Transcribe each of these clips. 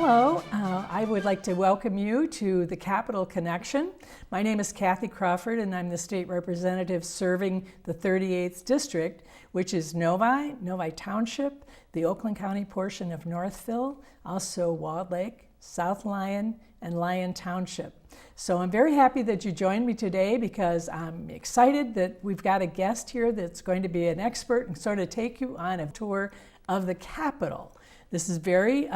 Hello, I would like to welcome you to the Capitol Connection. My name is Kathy Crawford and I'm the state representative serving the 38th District, which is Novi, Novi Township, the Oakland County portion of Northville, also Walled Lake, South Lyon, and Lyon Township. So I'm very happy that you joined me today because I'm excited that we've got a guest here that's going to be an expert and sort of take you on a tour of the Capitol. This is very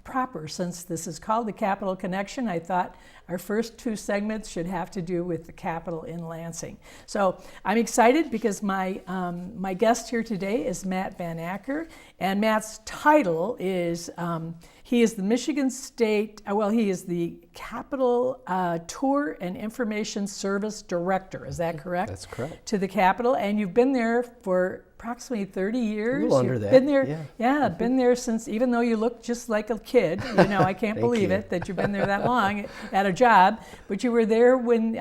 proper since this is called the Capitol Connection. I thought our first two segments should have to do with the Capitol in Lansing. So I'm excited because my guest here today is Matt Van Acker, and Matt's title is, he is the Michigan State, he is the Capitol Tour and Information Service Director. Is that correct? That's correct. To the Capitol, and you've been there for approximately 30 years. A little under that. Been there, been there since, even though you look just like a kid, I can't believe it that you've been there that long at a job, but you were there when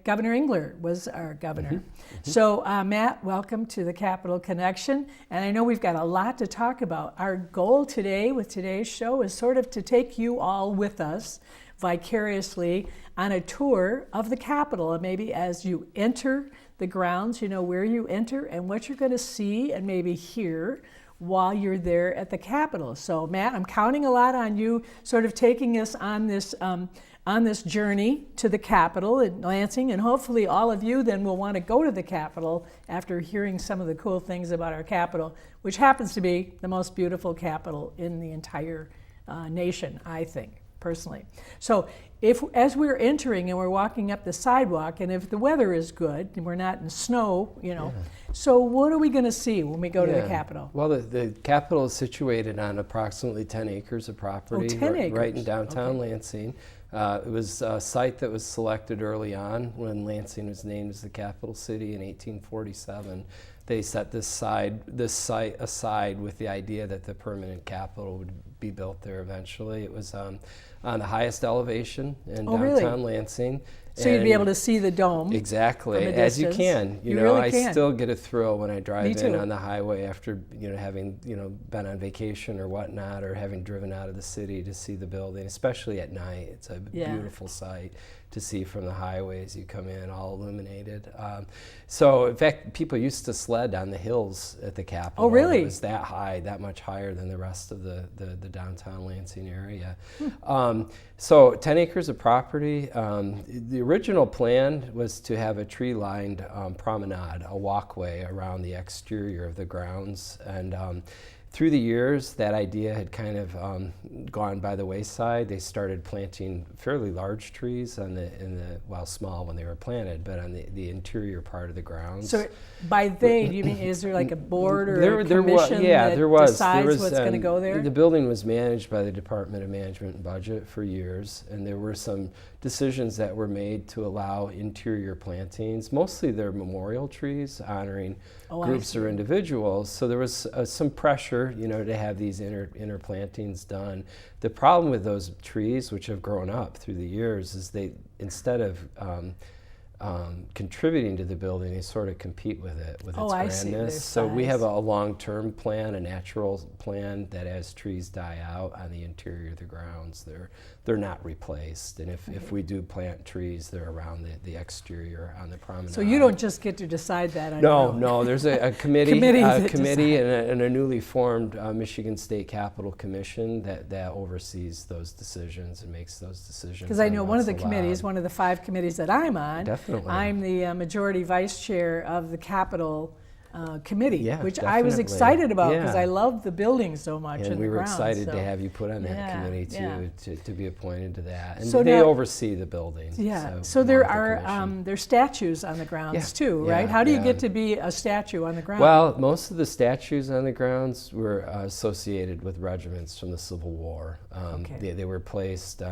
Governor Engler was our governor. So Matt, welcome to the Capitol Connection, and I know we've got a lot to talk about. Our goal today with today's show is sort of to take you all with us vicariously on a tour of the Capitol, and maybe as you enter the grounds, where you enter and what you're going to see and maybe hear while you're there at the Capitol. So Matt, I'm counting a lot on you sort of taking us on this journey to the Capitol in Lansing, and hopefully all of you then will want to go to the Capitol after hearing some of the cool things about our Capitol, which happens to be the most beautiful Capitol in the entire nation, I think, personally. So as we're entering and we're walking up the sidewalk, and if the weather is good and we're not in snow, so what are we going to see when we go to the Capitol? Well, the Capitol is situated on approximately 10 acres of property, 10 acres. Right in downtown Lansing. It was a site that was selected early on when Lansing was named as the capital city in 1847. They set this site aside with the idea that the permanent Capitol would be built there eventually. It was on the highest elevation in downtown Lansing. So you'd be able to see the dome. Exactly, as you can. I still get a thrill when I drive in on the highway after having been on vacation or whatnot, or having driven out of the city to see the building, especially at night. It's a beautiful sight to see from the highway as you come in, all illuminated. So in fact, people used to sled on the hills at the Capitol. Oh, really? It was that high, that much higher than the rest of the downtown Lansing area. So 10 acres of property. The original plan was to have a tree-lined promenade, a walkway around the exterior of the grounds, and through the years, that idea had kind of gone by the wayside. They started planting fairly large trees while small when they were planted, but on the interior part of the grounds. So by they, do you mean, is there like a board or a commission that decides what's going to go there? The building was managed by the Department of Management and Budget for years, and there were some decisions that were made to allow interior plantings. Mostly they're memorial trees honoring groups or individuals. So there was some pressure, to have these inner plantings done. The problem with those trees, which have grown up through the years, is they, instead of contributing to the building, they sort of compete with it, with its grandness. So we have a long-term plan, a natural plan, that as trees die out on the interior of the grounds, they're not replaced. And if we do plant trees, they're around the exterior on the promenade. So you don't just get to decide that? No, there's a committee, and a newly formed Michigan State Capitol Commission that oversees those decisions and makes those decisions. Because I know one of the committees, one of the 5 committees that I'm on, I'm the majority vice chair of the Capitol committee, which I was excited about because I love the building so much. And we were excited to have you put on that committee to be appointed to that. And so they oversee the building. So there are there's statues on the grounds too, right? How do you get to be a statue on the ground? Well, most of the statues on the grounds were associated with regiments from the Civil War. They were placed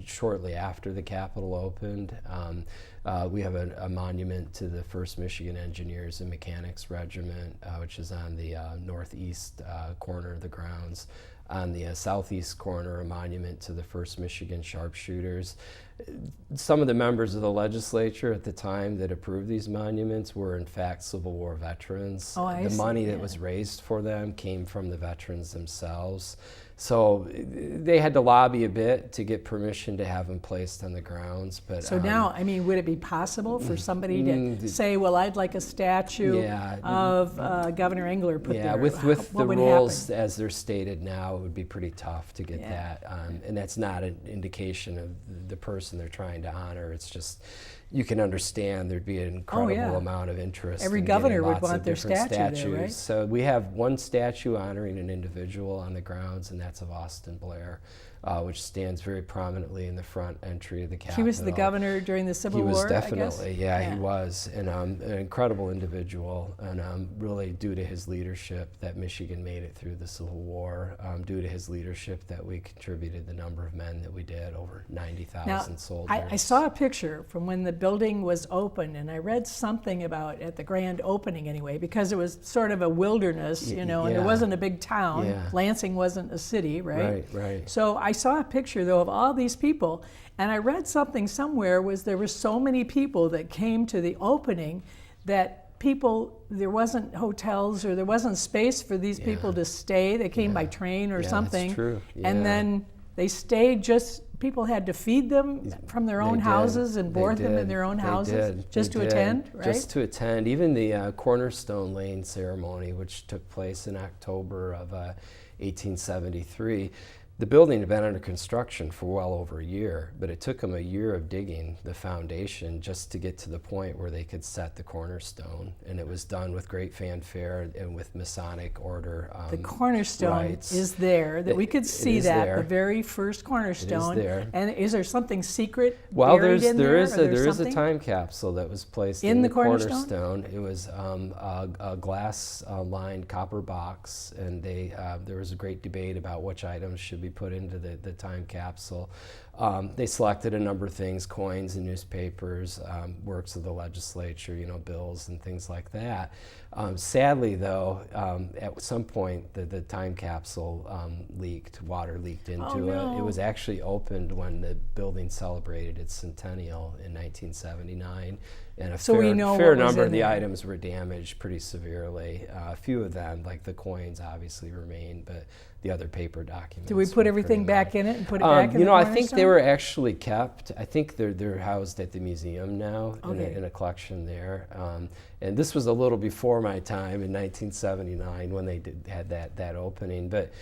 shortly after the Capitol opened. We have a monument to the 1st Michigan Engineers and Mechanics Regiment, which is on the northeast corner of the grounds. On the southeast corner, a monument to the 1st Michigan Sharpshooters. some of the members of the legislature at the time that approved these monuments were in fact Civil War veterans. Oh, I the see, money that was raised for them came from the veterans themselves. So they had to lobby a bit to get permission to have them placed on the grounds. But so now, I mean, would it be possible for somebody to say, well, I'd like a statue of Governor Engler put there? With the rules as they're stated now, it would be pretty tough to get that. And that's not an indication of the person they're trying to honor. It's just, you can understand there'd be an incredible amount of interest. Every governor would want their statue there, right? So we have one statue honoring an individual on the grounds, and that's of Austin Blair, which stands very prominently in the front entry of the Capitol. He was the governor during the Civil War, He was definitely, I guess? Yeah, he was, and an incredible individual, and really due to his leadership that Michigan made it through the Civil War, due to his leadership that we contributed the number of men that we did, over 90,000 soldiers. I saw a picture from when the building was open, and I read something about, at the grand opening anyway, because it was sort of a wilderness, you know, and it wasn't a big town. Lansing wasn't a city, right? Right. So I saw a picture, though, of all these people, and I read something somewhere was there were so many people that came to the opening that there wasn't hotels or there wasn't space for these people to stay. They came by train or something. That's true. And then they stayed people had to feed them from their own houses and board them in their own houses just to attend, right? Just to attend. Even the Cornerstone Lane ceremony, which took place in October of 1873, the building had been under construction for well over a year, but it took them a year of digging the foundation just to get to the point where they could set the cornerstone. And it was done with great fanfare and with Masonic order. The cornerstone is there, that we could see that, the very first cornerstone. It is there. And is there something secret well, buried in there? There is a time capsule that was placed in the cornerstone. It was a glass-lined copper box, and there was a great debate about which items should be put into the time capsule. They selected a number of things: coins and newspapers, works of the legislature, bills and things like that. Sadly, though, at some point the time capsule leaked. Water leaked into it. It was actually opened when the building celebrated its centennial in 1979. And a fair number of the items were damaged pretty severely. A few of them, like the coins, obviously remained, but the other paper documents. Did we put everything back in it and put it back in the cornerstone? I think they were actually kept. I think they're housed at the museum now in a collection there. And this was a little before my time in 1979 when they had that opening. But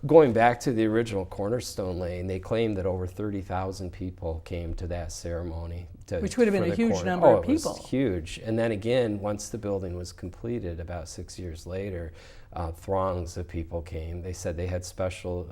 going back to the original Cornerstone Lane, they claimed that over 30,000 people came to that ceremony. Which would have been a huge number of people. It was huge. And then again, once the building was completed about 6 years later, throngs of people came. They said they had special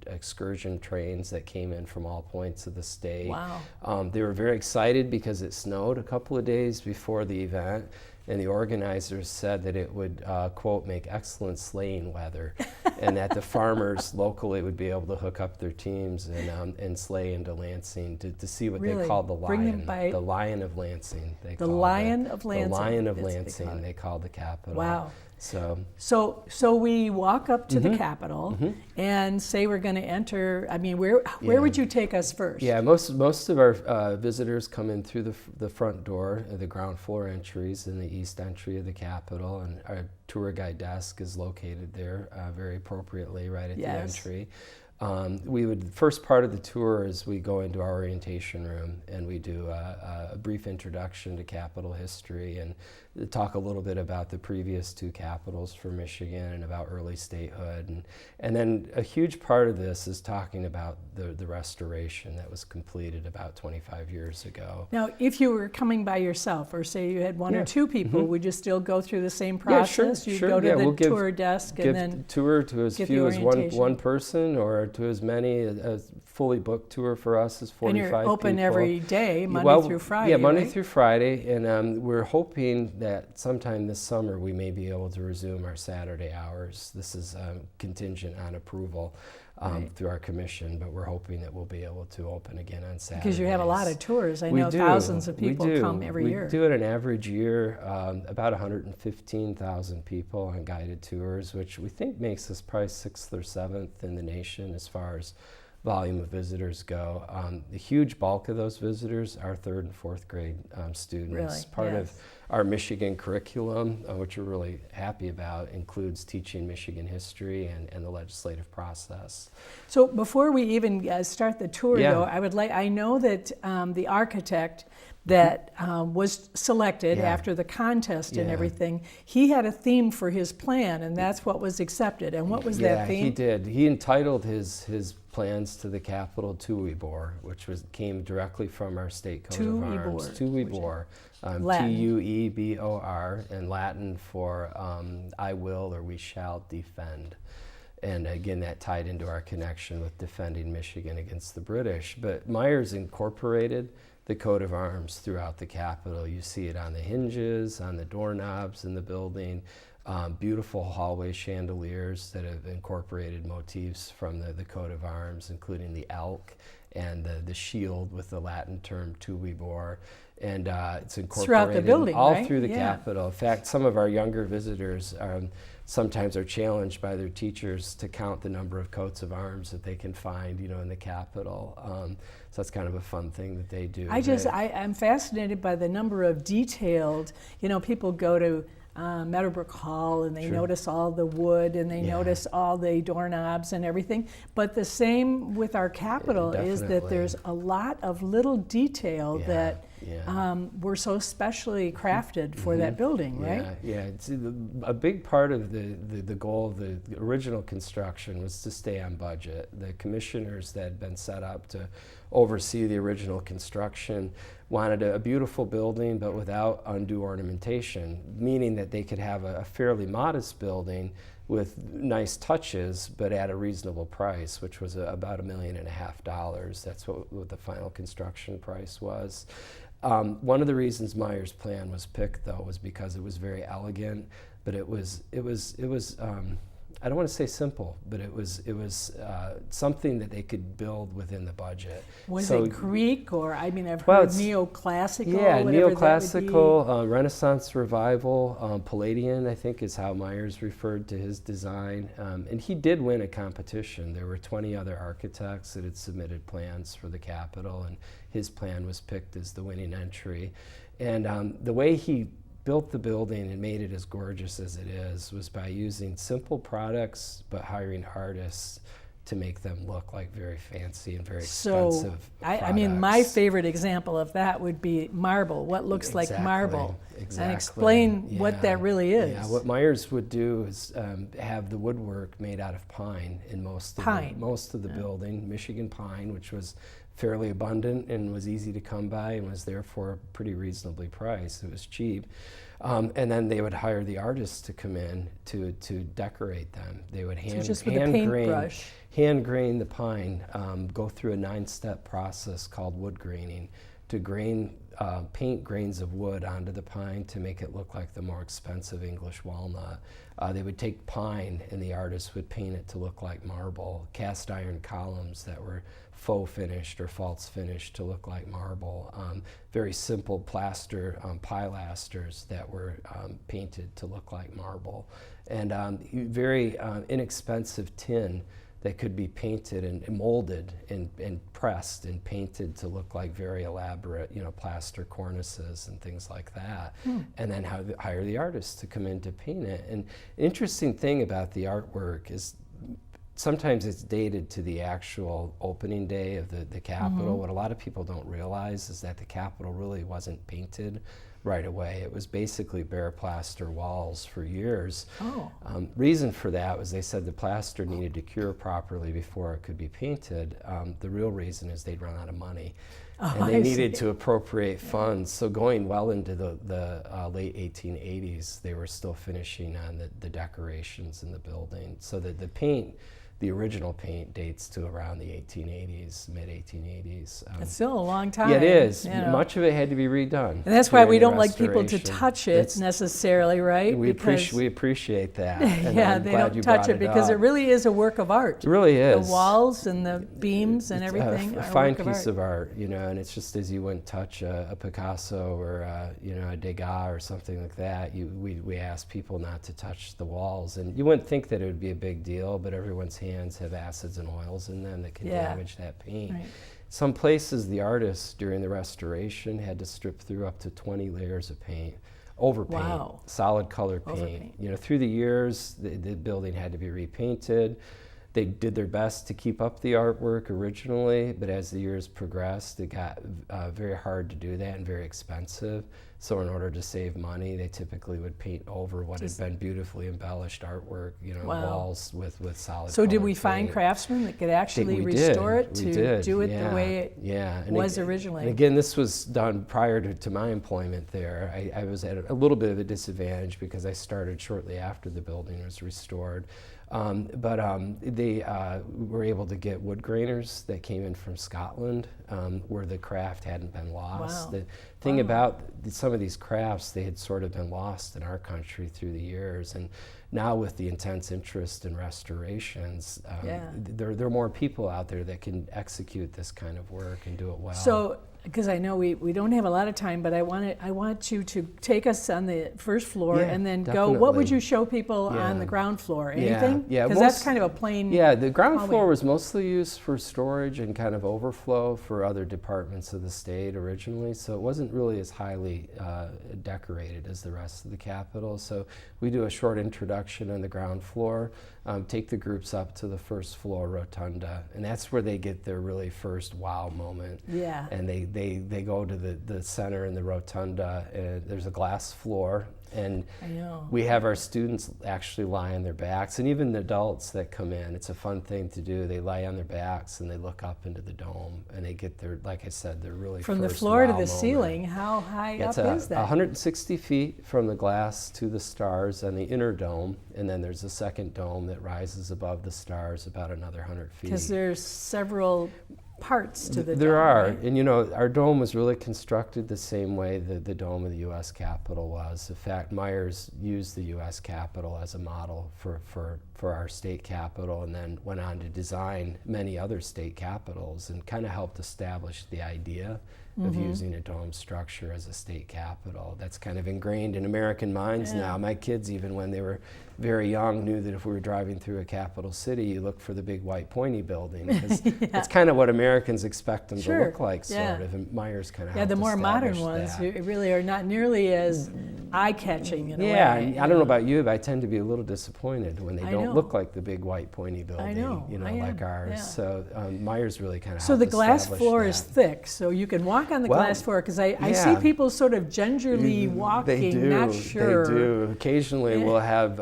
excursion trains that came in from all points of the state. Wow. They were very excited because it snowed a couple of days before the event, and the organizers said that it would, quote, make excellent sleighing weather, and that the farmers locally would be able to hook up their teams and sleigh into Lansing to see what they called the lion. The Lion of Lansing. The Lion of Lansing. The Lion of Lansing, they called the Capitol. Wow. So we walk up to the Capitol and say we're going to enter. I mean, where would you take us first? Yeah, most of our visitors come in through the front door, the ground floor entries in the east entry of the Capitol, and our tour guide desk is located there very appropriately right at the entry. First part of the tour is we go into our orientation room and we do a brief introduction to Capitol history and talk a little bit about the previous two capitals for Michigan and about early statehood. And then a huge part of this is talking about the restoration that was completed about 25 years ago. Now, if you were coming by yourself, or say you had one or two people, would you still go through the same process? Yeah, You'd go to the tour desk and then give tour to as few as one person, or to as many. A fully booked tour for us is 45 people. And you're open every day, Monday through Friday, Yeah, Monday right? through Friday, and we're hoping that sometime this summer we may be able to resume our Saturday hours. This is contingent on approval through our commission, but we're hoping that we'll be able to open again on Saturdays. Because you have a lot of tours. I know thousands of people come every year. We do it an average year, about 115,000 people on guided tours, which we think makes us probably 6th or 7th in the nation as far as volume of visitors go. The huge bulk of those visitors are 3rd and 4th grade students. Really? Part Yes. of our Michigan curriculum, which we're really happy about, includes teaching Michigan history and the legislative process. So before we even start the tour, Yeah. though, I know that the architect that was selected Yeah. after the contest and Yeah. everything, he had a theme for his plan, and that's what was accepted. And what was that theme? Yeah, he did. He entitled his plans to the Capitol Tuebor, which came directly from our state coat of arms. Tuebor, Tuebor, and Latin for I will or we shall defend. And again, that tied into our connection with defending Michigan against the British. But Myers incorporated the coat of arms throughout the Capitol. You see it on the hinges, on the doorknobs in the building. Beautiful hallway chandeliers that have incorporated motifs from the coat of arms, including the elk and the shield with the Latin term tuebor. And it's incorporated throughout the building, all right? through the Yeah. Capitol. In fact, some of our younger visitors sometimes are challenged by their teachers to count the number of coats of arms that they can find, in the Capitol. So that's kind of a fun thing that they do. I'm fascinated by the number of detailed, people go to Meadowbrook Hall and they Sure. notice all the wood and they Yeah. notice all the doorknobs and everything. But the same with our Capitol is that Definitely. there's a lot of little detail Yeah, that yeah. were so specially crafted for that building, right? Yeah. It's a big part of the goal of the original construction was to stay on budget. The commissioners that had been set up to oversee the original construction wanted a beautiful building, but without undue ornamentation, meaning that they could have a fairly modest building with nice touches, but at a reasonable price, which was about $1.5 million. That's what the final construction price was. One of the reasons Myers' plan was picked, though, was because it was very elegant, but it was I don't want to say simple, but it was something that they could build within the budget. Was it Greek or I've Well, heard it's- neoclassical? Yeah, whatever that would be? neoclassical, Renaissance revival, Palladian, I think is how Myers referred to his design. And he did win a competition. There were 20 other architects that had submitted plans for the Capitol, and his plan was picked as the winning entry. And the way he built the building and made it as gorgeous as it is was by using simple products but hiring artists to make them look like very fancy and very expensive products. My favorite example of that would be marble, what looks like marble. Exactly. And explain what that really is. Yeah, what Myers would do is have the woodwork made out of pine in most of the building, Michigan pine, which was fairly abundant and was easy to come by and was therefore pretty reasonably priced. It was cheap. And then they would hire the artists to come in to decorate them. They would hand grain the pine, go through a 9-step process called wood graining to paint grains of wood onto the pine to make it look like the more expensive English walnut. They would take pine and the artists would paint it to look like marble, cast iron columns that were faux finished or false finished to look like marble, very simple plaster pilasters that were painted to look like marble, and very inexpensive tin that could be painted and molded and pressed and painted to look like very elaborate, plaster cornices and things like that. And then hire the artists to come in to paint it. And the interesting thing about the artwork is sometimes it's dated to the actual opening day of the Capitol. What a lot of people don't realize is that the Capitol really wasn't painted right away. It was basically bare plaster walls for years. Reason for that was they said the plaster needed to cure properly before it could be painted. The real reason is they'd run out of money. And they needed to appropriate funds. So going well into the late 1880s, they were still finishing on the decorations in the building. So that the original paint dates to around the 1880s, mid-1880s. It's still a long time. Yeah, it is. Much of it had to be redone. And that's why we during don't like people to touch it necessarily, right? We appreciate that. And yeah, I'm they glad don't you touch brought it because up. it really is a work of art. It really is. The walls and the beams and everything A are fine a work piece of art, and it's just as you wouldn't touch a Picasso or a Degas or something like that. We ask people not to touch the walls, and you wouldn't think that it would be a big deal, but everyone's hand pans have acids and oils in them that can Yeah. damage that paint. Right. Some places, the artists during the restoration had to strip through up to 20 layers of paint, overpaint, Wow. solid color paint. Overpaint. You know, through the years, the building had to be repainted. They did their best to keep up the artwork originally, but as the years progressed, it got very hard to do that and very expensive. So in order to save money, they typically would paint over what had been beautifully embellished artwork, you know, Wow. walls with solid So did colored we find paint. craftsmen that could actually We restore did. it We to did. do it Yeah. the way it Yeah. And was ag- originally? And again, this was done prior to my employment there. I was at a little bit of a disadvantage because I started shortly after the building was restored. They were able to get wood grainers that came in from Scotland, where the craft hadn't been lost. Wow. The thing Wow. about some of these crafts, they had sort of been lost in our country through the years. And now with the intense interest in restorations, there are more people out there that can execute this kind of work and do it well. So, because I know we don't have a lot of time, but I want you to take us on the first floor Yeah, and then go. What would definitely. you show people on Yeah. the ground floor? Yeah, Anything? yeah, Because that's most- kind of a plain. Yeah, the ground hallway. floor was mostly used for storage and kind of overflow for other departments of the state originally, so it wasn't really as highly decorated as the rest of the Capitol. So we do a short introduction on the ground floor, take the groups up to the first floor rotunda, and that's where they get their really first wow moment. Yeah. And they go to the center in the rotunda, and there's a glass floor, and I know. we have our students actually lie on their backs, and even the adults that come in, it's a fun thing to do. They lie on their backs and they look up into the dome, and they get their, like I said, their really From the first floor to wow the moment. ceiling, how high It's up is that? 160 feet from the glass to the stars on the inner dome, and then there's a second dome that rises above the stars about another 100 feet. Because there's several parts to the There dome, are, right? and you know, our dome was really constructed the same way that the dome of the U.S. Capitol was. In fact, Myers used the U.S. Capitol as a model for our state capitol, and then went on to design many other state capitals and kind of helped establish the idea of using a dome structure as a state capitol. That's kind of ingrained in American minds now. My kids, even when they were very young, knew that if we were driving through a capital city, you look for the big white pointy building, because it's kind of what Americans expect them to look like, sort of. And Myers kind of Yeah, the more modern ones really are not nearly as eye-catching in a way. and I don't know about you, but I tend to be a little disappointed when they I don't know. look like the big white pointy building, I know, you know, I like am, ours. yeah. So Myers really kind of So the helped glass establish floor that. is thick, so you can walk on the Well, glass floor, because I see yeah. people sort of gingerly walking, They do. not sure. They do. Occasionally, we'll have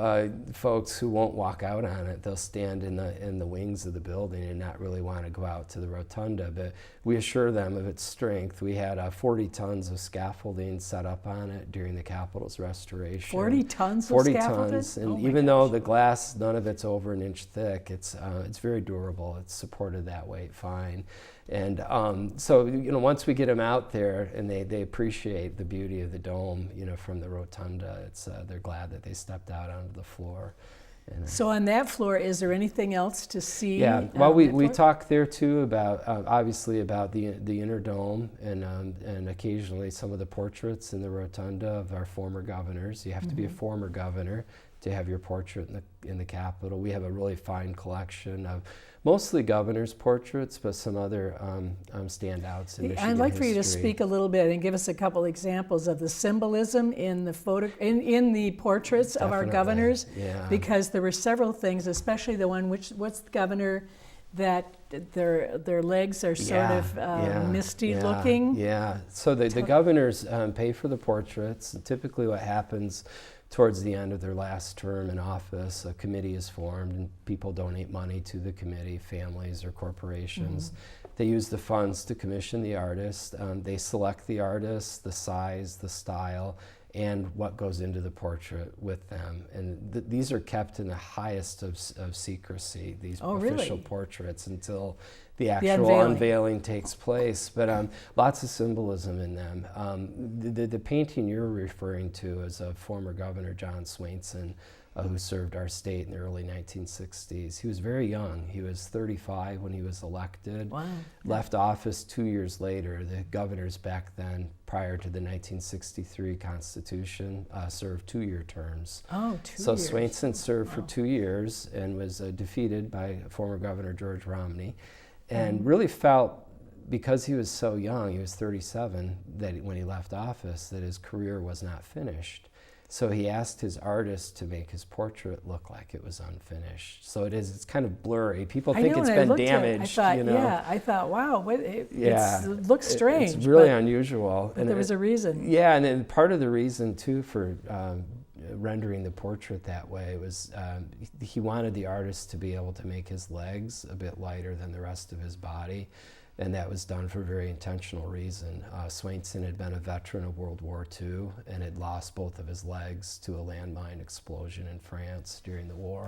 folks who won't walk out on it. They'll stand in the wings of the building and not really want to go out to the rotunda. But we assure them of its strength. We had 40 tons of scaffolding set up on it during the Capitol's restoration. 40 tons of 40 scaffolding? tons, and Oh my even though gosh. the glass, none of it's over an inch thick, it's very durable. It's supported that weight fine. And so, you know, once we get them out there and they appreciate the beauty of the dome, you know, from the rotunda, they're glad that they stepped out onto the floor. And, So on that floor, is there anything else to see? yeah, well, on we that floor? talk there too about obviously about the inner dome, and occasionally some of the portraits in the rotunda of our former governors. You have to be a former governor to have your portrait in the Capitol. We have a really fine collection of mostly governors' portraits, but some other standouts in Michigan I'd like for you to history. speak a little bit and give us a couple examples of the symbolism in the in the portraits of our Definitely, governors, yeah. because there were several things, especially the one what's the governor that their legs are sort of misty looking. Yeah, so the governors pay for the portraits. And typically what happens towards the end of their last term in office, a committee is formed and people donate money to the committee, families or corporations. They use the funds to commission the artist. They select the artist, the size, the style, and what goes into the portrait with them. And these are kept in the highest of secrecy, these official portraits, until the actual unveiling takes place. But lots of symbolism in them. The painting you're referring to is of former Governor John Swainson, who served our state in the early 1960s. He was very young. He was 35 when he was elected. Wow. Left office 2 years later. The governors back then prior to the 1963 Constitution, served 2-year terms. Oh, 2 So years. Swainson served for 2 years and was defeated by former Governor George Romney, and really felt, because he was so young, he was 37, that when he left office, that his career was not finished. So he asked his artist to make his portrait look like it was unfinished. So it's kind of blurry. People think it's been damaged. I thought, wow, it looks strange. It's really unusual. But there was a reason. Yeah, and then part of the reason too for rendering the portrait that way was he wanted the artist to be able to make his legs a bit lighter than the rest of his body. And that was done for a very intentional reason. Swainson had been a veteran of World War II and had lost both of his legs to a landmine explosion in France during the war.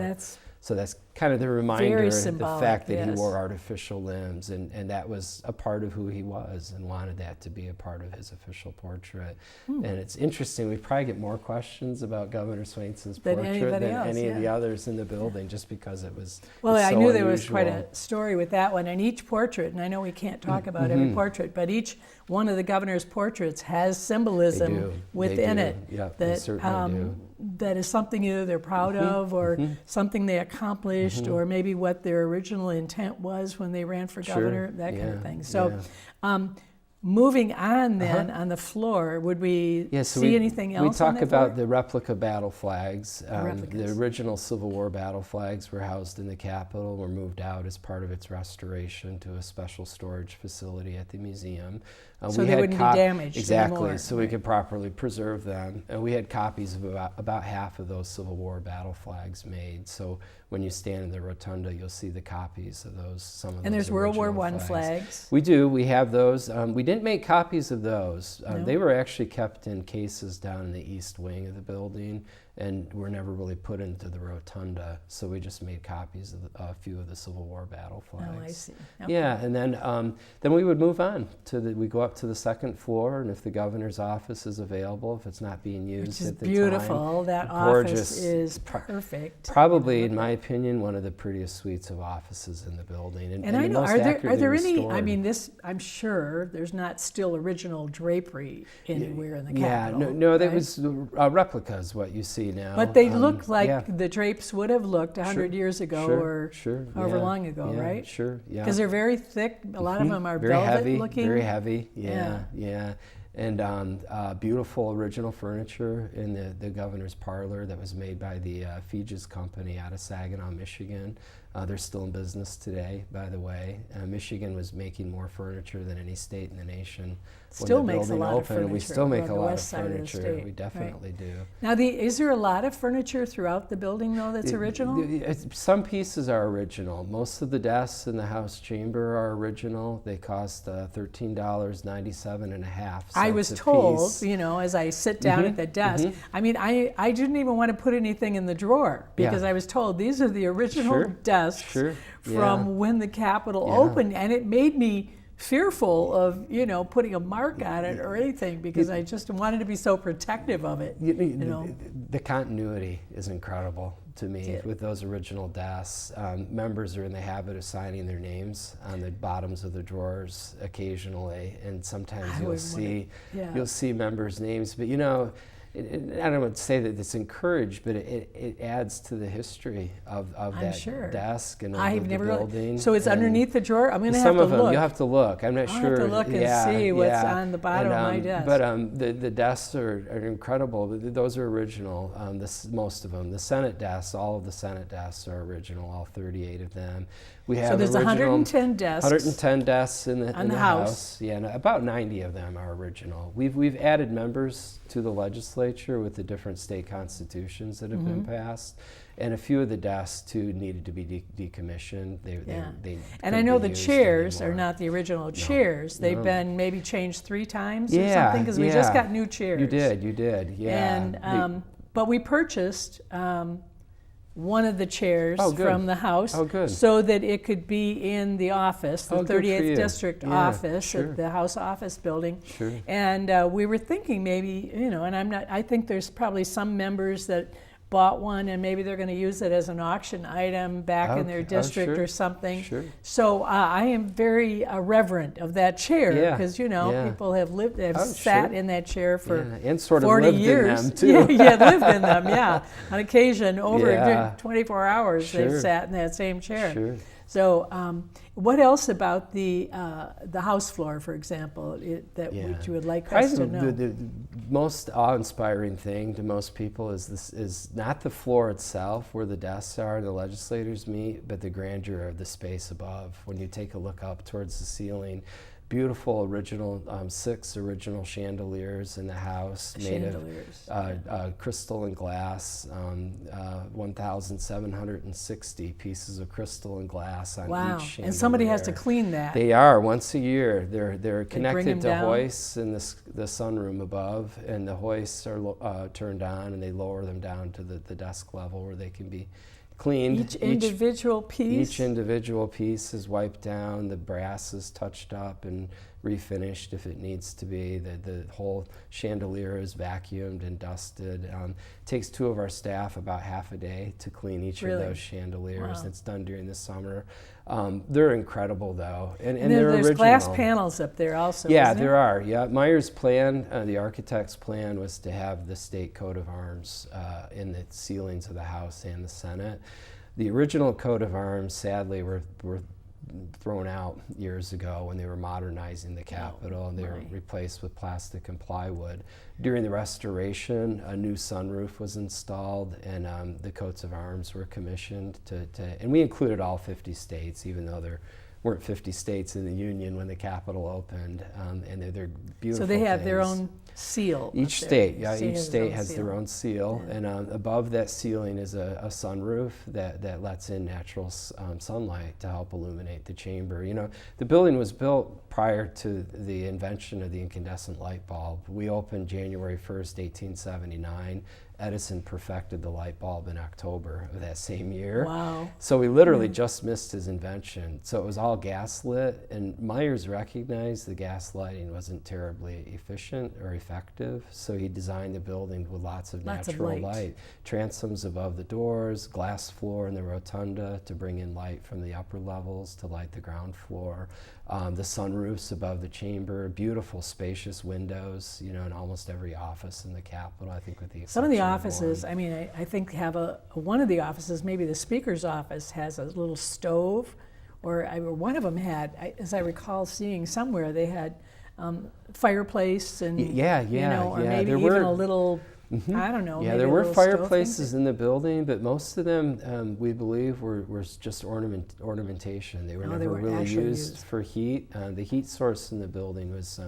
So that's kind of the reminder, the fact that he wore artificial limbs, and that was a part of who he was, and wanted that to be a part of his official portrait. And it's interesting, we probably get more questions about Governor Swainson's portrait than any of the others in the building, just because it was Well, I so knew unusual. there was quite a story with that one, and each portrait, and I know we can't talk about every portrait, but each one of the governor's portraits has symbolism within it. Yeah, they certainly do. That is something either they're proud of, or something they accomplished, or maybe what their original intent was when they ran for governor, that kind of thing. So moving on then, on the floor, would we see anything else? We talk on that about floor? the replica battle flags. The replicas. original Civil War battle flags were housed in the Capitol, were moved out as part of its restoration to a special storage facility at the museum. So they wouldn't be damaged anymore. So we could properly preserve them. And we had copies of about half of those Civil War battle flags made. So when you stand in the Rotunda, you'll see the copies of those, some of those. And there's World War I flags. flags. We do. We have those. We didn't make copies of those. No. They were actually kept in cases down in the east wing of the building, and were never really put into the Rotunda. So we just made copies of a few of the Civil War battle flags. Oh, I see. Okay. Yeah, and then we would move on to we go up to the second floor, and if the governor's office is available, if it's not being used at the beautiful. time, That gorgeous, office is perfect. Probably, in my opinion, one of the prettiest suites of offices in the building. And I know, are there any? Restored. I mean, I'm sure there's not still original drapery anywhere in the Capitol. Yeah, that was replicas. What you see now, but they look like the drapes would have looked 100 years ago, or however long ago, right? Sure, yeah. Because they're very thick. A lot of them are very velvet heavy, looking. very heavy. Yeah. And beautiful original furniture in the governor's parlor that was made by the Feges Company out of Saginaw, Michigan. They're still in business today, by the way. Michigan was making more furniture than any state in the nation. Still makes a lot of furniture. We still make a lot of side of the furniture. state, We definitely do. Now, is there a lot of furniture throughout the building, though, that's original? Some pieces are original. Most of the desks in the House chamber are original. They cost $13.97.5. I was told, as I sit down at the desk, I mean, I didn't even want to put anything in the drawer, because I was told these are the original desks from when the Capitol opened, and it made me fearful of putting a mark on it or anything, because I just wanted to be so protective of it. The continuity is incredible to me with those original desks. Members are in the habit of signing their names on the bottoms of the drawers occasionally, and sometimes you'll see members' names, but I don't want to say that it's encouraged, but it adds to the history of that desk and of the building. So it's underneath the drawer? I'm going to have to look. Some of them, you'll have to look. I'm not sure. I'll have to look and see what's on the bottom of my desk. But the desks are incredible. Those are original, most of them. The Senate desks, all of the Senate desks are original, all 38 of them. We have so there's 110 desks. 110 desks in the House. Yeah, and about 90 of them are original. We've added members to the legislature with the different state constitutions that have been passed, and a few of the desks too needed to be decommissioned. And I know the chairs are not the original chairs. They've been maybe changed 3 times or something, because we just got new chairs. You did, yeah. And but we purchased one of the chairs from the House so that it could be in the office, the 38th District office at the House office building. And we were thinking maybe, and I think there's probably some members that bought one and maybe they're going to use it as an auction item back in their district or something. Sure. So I am very reverent of that chair because people have sat in that chair for and sort of 40 lived years. in them too. Lived in them. On occasion, over 24 hours, they've Sure. sat in that same chair. Sure. So, what else about the house floor, for example, that you would like us to know? The most awe-inspiring thing to most people is not the floor itself, where the desks are and the legislators meet, but the grandeur of the space above. When you take a look up towards the ceiling, beautiful original 6 original chandeliers in the house made of crystal and glass, 1,760 pieces of crystal and glass on each chandelier. And somebody has to clean that. They are once a year. They're connected to hoists in the sunroom above, and the hoists are turned on, and they lower them down to the desk level where they can be cleaned. Each individual piece? Each individual piece is wiped down, the brass is touched up and refinished if it needs to be. The whole chandelier is vacuumed and dusted. It takes 2 of our staff about half a day to clean each of those chandeliers. Wow. It's done during the summer. They're incredible though, and they're there's original. glass panels up there also. Yeah, isn't there are. Yeah, Meyer's plan, the architect's plan, was to have the state coat of arms in the ceilings of the House and the Senate. The original coat of arms, sadly, were thrown out years ago when they were modernizing the Capitol, and they were replaced with plastic and plywood. During the restoration, a new sunroof was installed, and the coats of arms were commissioned and we included all 50 states, even though there weren't 50 states in the Union when the Capitol opened, and they're beautiful. So they have things. their own seal. Each state has seal. their own seal, and above that ceiling is a sunroof that lets in natural sunlight to help illuminate the chamber. The building was built prior to the invention of the incandescent light bulb. We opened January 1st, 1879. Edison perfected the light bulb in October of that same year. Wow. So we literally just missed his invention. So it was all gas lit, and Myers recognized the gas lighting wasn't terribly efficient or effective, so he designed the building with lots of natural light. Transoms above the doors, glass floor in the rotunda to bring in light from the upper levels to light the ground floor. The sunroofs above the chamber, beautiful spacious windows, in almost every office in the Capitol, I think, with the exception Some of the of offices, one. I mean, I think have one of the offices, maybe the Speaker's office, has a little stove, or one of them had, as I recall seeing somewhere, they had fireplace and, or maybe even a little, I don't know. Yeah, there were fireplaces in the building, but most of them, we believe, were just ornamentation. They were never really used for heat. The heat source in the building was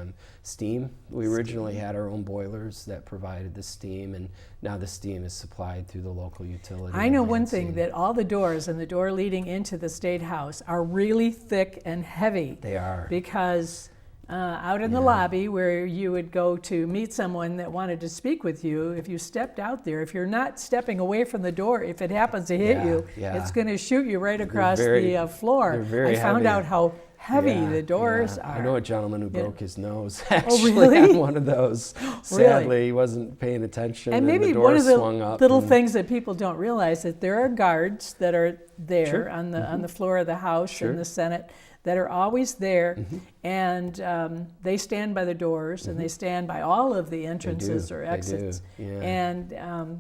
steam. We originally had our own boilers that provided the steam, and now the steam is supplied through the local utility. I know one thing, that all the doors and the door leading into the State House are really thick and heavy. They are. Because out in the lobby where you would go to meet someone that wanted to speak with you, if you stepped out there, if you're not stepping away from the door, if it happens to hit you, it's going to shoot you right across the floor. They're very I found heavy. out how heavy the doors are. I know a gentleman who broke his nose actually really? on one of those. Sadly, he wasn't paying attention, and maybe the door one of the swung up little things that people don't realize, that there are guards that are there on the floor of the House and the Senate that are always there, and they stand by the doors, and they stand by all of the entrances or exits, and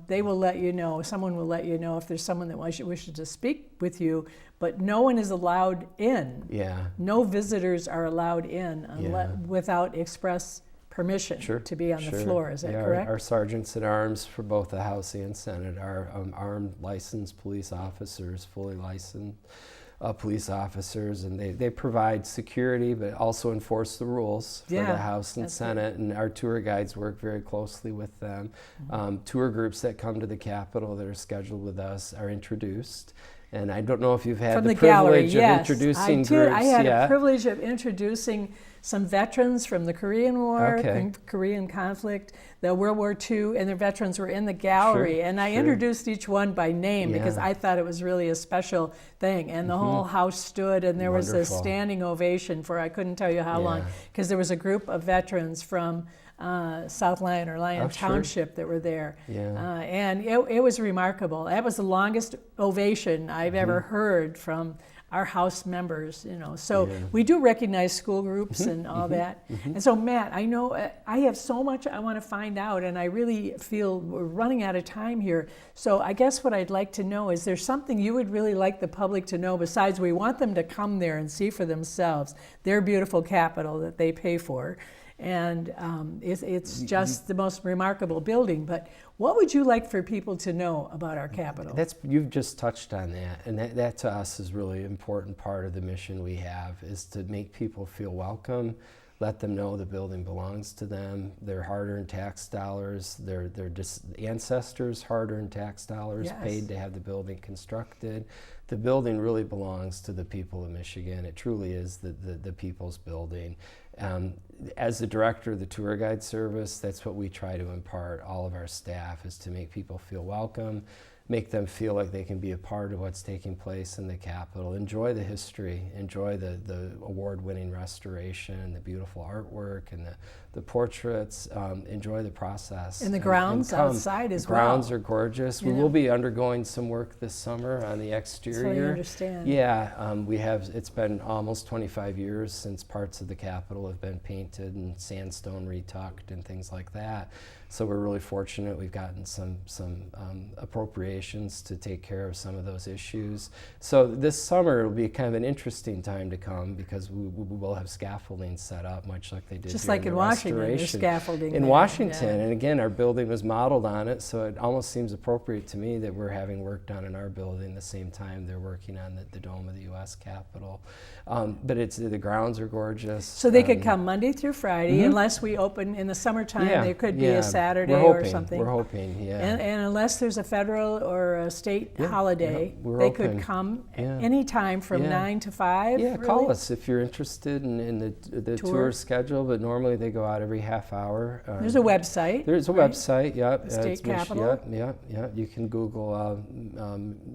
they will let you know, someone will let you know if there's someone that wishes to speak with you, but no one is allowed in. No visitors are allowed in without express permission to be on the floor. Is that correct? Our sergeants at arms for both the House and Senate are armed, licensed police officers, fully licensed police officers, and they provide security but also enforce the rules for the House and Senate, and our tour guides work very closely with them. Tour groups that come to the Capitol that are scheduled with us are introduced. And I don't know if you've had the privilege of introducing groups I had a privilege of introducing some veterans from the Korean War, Korean conflict, the World War II, and the veterans were in the gallery. And I introduced each one by name because I thought it was really a special thing. And the whole house stood, and there was a standing ovation for I couldn't tell you how long, because there was a group of veterans from South Lyon or Lyon Oh, sure. Township that were there. Yeah. And it was remarkable. That was the longest ovation I've ever heard from our House members, you know. So we do recognize school groups and all that. And so Matt, I know I have so much I want to find out, and I really feel we're running out of time here. So I guess what I'd like to know is there something you would really like the public to know besides we want them to come there and see for themselves their beautiful capital that they pay for. And it's just the most remarkable building. But what would you like for people to know about our Capitol? You've just touched on that, and that to us is really an important part of the mission we have, is to make people feel welcome, let them know the building belongs to them, their hard-earned tax dollars, their ancestors' hard-earned tax dollars paid to have the building constructed. The building really belongs to the people of Michigan. It truly is the people's building. As the director of the tour guide service, that's what we try to impart all of our staff, is to make people feel welcome, make them feel like they can be a part of what's taking place in the Capitol, enjoy the history, enjoy the award-winning restoration, the beautiful artwork and the portraits, enjoy the process. And the grounds outside as well. The grounds are gorgeous. We will be undergoing some work this summer on the exterior. So you understand. Yeah, it's been almost 25 years since parts of the Capitol have been painted and sandstone retucked and things like that. So we're really fortunate we've gotten some appropriations to take care of some of those issues. So this summer it'll be kind of an interesting time to come, because we will have scaffolding set up, much like they did just here like in Washington, there's restoration. scaffolding In there. Washington, and again, our building was modeled on it, so it almost seems appropriate to me that we're having work done in our building the same time they're working on the dome of the U.S. Capitol. But the grounds are gorgeous. So they could come Monday through Friday, unless we open in the summertime. There could be a Saturday or something. We're hoping, And unless there's a federal or a state holiday, they could come anytime from 9 to 5. Yeah, really? call us if you're interested in the tour schedule, but normally they go out every half hour. There's a website. There's a website, yep. State Capitol. Yeah. You can Google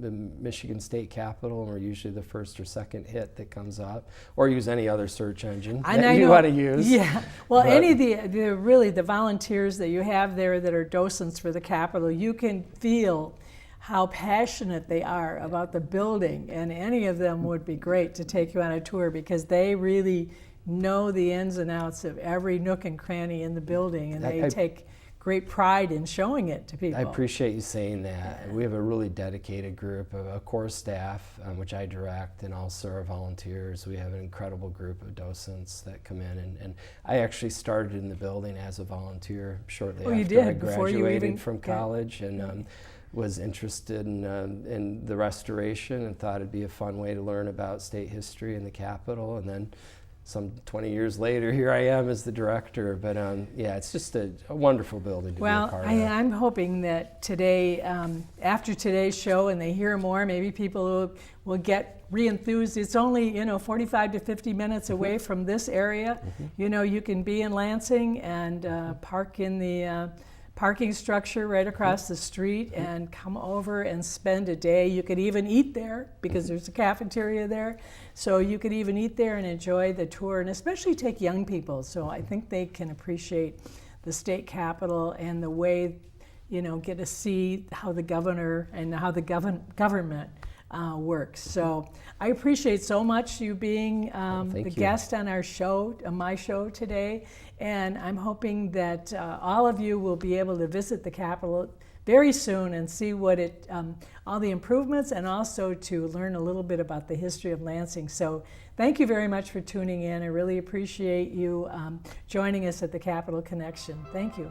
the Michigan State Capitol, and we're usually the first or second hit that comes up, or use any other search engine that you want to use. Yeah, well, any of the volunteers that you have there that are docents for the Capitol, you can feel how passionate they are about the building, and any of them would be great to take you on a tour, because they really know the ins and outs of every nook and cranny in the building, and they take great pride in showing it to people. I appreciate you saying that. Yeah. We have a really dedicated group of a core staff, which I direct, and also our volunteers. We have an incredible group of docents that come in, and I actually started in the building as a volunteer shortly after I graduated from college, and was interested in the restoration, and thought it'd be a fun way to learn about state history in the Capitol, and then some 20 years later, here I am as the director. But it's just a wonderful building to be a part of. I'm hoping that today, after today's show, and they hear more, maybe people will get re-enthused. It's only 45 to 50 minutes away from this area. You can be in Lansing and park in the parking structure right across the street and come over and spend a day. You could even eat there, because there's a cafeteria there. So you could even eat there and enjoy the tour, and especially take young people. So I think they can appreciate the state capitol and the way, get to see how the governor and how the government works. So I appreciate so much you being the guest on our show, my show today, and I'm hoping that all of you will be able to visit the Capitol very soon and see what all the improvements, and also to learn a little bit about the history of Lansing. So thank you very much for tuning in. I really appreciate you joining us at the Capitol Connection. Thank you.